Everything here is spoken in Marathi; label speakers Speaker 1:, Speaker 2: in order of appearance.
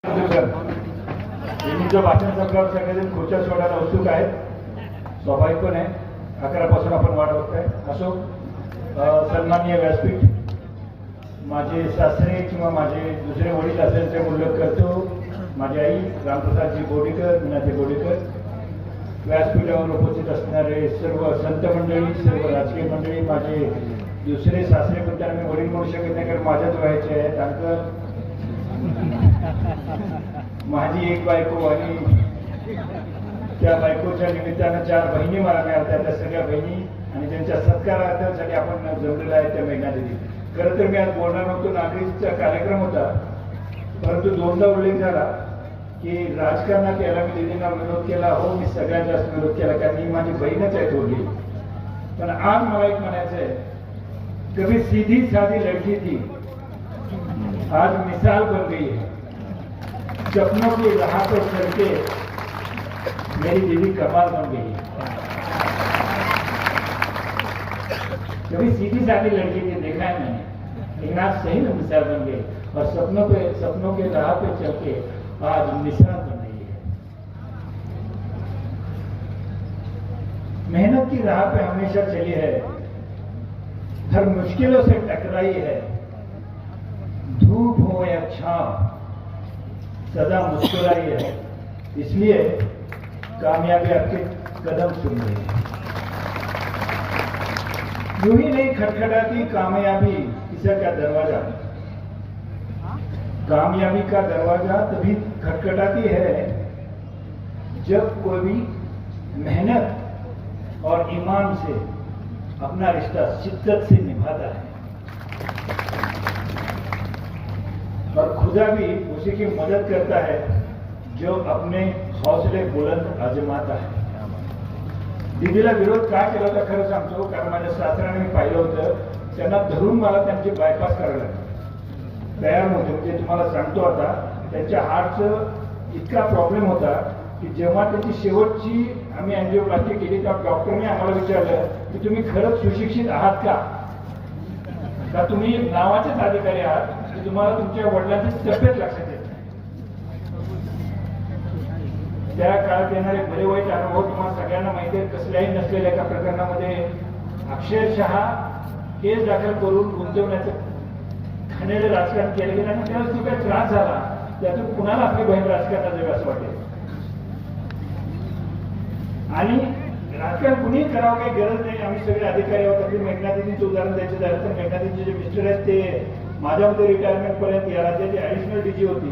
Speaker 1: मी जो भाषण संपल्यावर सगळेजण खुर्च्या सोडायला उत्सुक आहेत. स्वाभाविक पण आहे, 11 पासून आपण वाट बघताय. असो, सन्माननीय व्यासपीठ, माझे सासरे किंवा माझे दुसरे वडील असेल ते उल्लेख करतो. माझी आई रामप्रसादजी बोडेकर, मीनाजी बोडेकर, व्यासपीठावर उपस्थित असणारे सर्व संत मंडळी, सर्व राजकीय मंडळी, माझे दुसरे सासरे पण त्यांना मी वडील म्हणू शकत नाही कारण माझ्याच वयाचे आहेत. अंकल, माझी एक बायको आणि त्या बायकोच्या निमित्तानं 4 बहिणी मला मिळाल्या. त्या सगळ्या बहिणी आणि त्यांच्या सत्कारासाठी आपण जमलेला आहे त्या महिना दिली. खरं तर मी आज बोलणार नव्हतो, नागरिकचा कार्यक्रम होता, परंतु दोनदा उल्लेख झाला की राजकारणात याला मी दिदींना विरोध केला. हो, मी सगळ्यात जास्त विरोध केला कारण ही माझी बहीणच आहे थोडी. पण आज मला एक म्हणायचं आहे, कभी सीधी साधी लड़की थी, आज मिसाल बन गई है. सपनों की राह पर चल के मेरी दीदी कमाल बन गई है. कभी सीधी सादी लड़की थी, देखा है मैंने, लेकिन आज सही में मिसाल बन गई और सपनों के राह पे चल के आज मिसाल बन गई है. मेहनत की राह पे हमेशा चली है, हर मुश्किलों से टकराई है. धूप हो या छांव सदा मुस्कुराई है, इसलिए कामयाबी आपके कदम सुन रही है. यूं ही नहीं खटखटाती कामयाबी किसी का दरवाजा. कामयाबी का दरवाजा तभी खटखटाती है जब कोई भी मेहनत और ईमान से अपना रिश्ता शिद्दत से निभाता है और खुदा भी उसी की मदद करता है जो अपने हौसले बुलंद आजमाता है. दीदीला विरोध का केला होता खरं सांगतो, कारण माझ्या सासऱ्याने मी पाहिलं होतं, त्यांना धरून मला त्यांची बायपास करायला तयार नव्हते. म्हणजे तुम्हाला सांगतो आता, त्यांच्या हार्टचं इतका प्रॉब्लेम होता की जेव्हा त्याची शेवटची आम्ही अँजिओप्लास्टी केली तेव्हा डॉक्टरने आम्हाला विचारलं की तुम्ही खरंच सुशिक्षित आहात का तुम्ही नावाचेच अधिकारी आहात की तुम्हाला तुमच्या वडिलांची तब्येत लक्षात येत नाही. त्या काळात येणारे बरे वाईट अनुभव तुम्हाला सगळ्यांना माहिती आहेत. कसल्याही नसलेल्या एका प्रकरणामध्ये अक्षरशः केस दाखल करून गुंतवण्याचं घाणेरडं राजकारण केलं गेलं आणि त्यावेळेस जो काही त्रास झाला त्यातून कुणाला आपली बहीण राजकारणात जावी असं वाटेल. आणि राजकारण कुणीही करावं काही गरज नाही. आम्ही सगळे अधिकारी आहोत. आपली मेघनादींचं उदाहरण द्यायचं झालं तर मेघनादींचे जे मिस्टर आहेत ते माझ्यामध्ये रिटायरमेंट पर्यंत या राज्याची ऍडिशनल डीजी होती.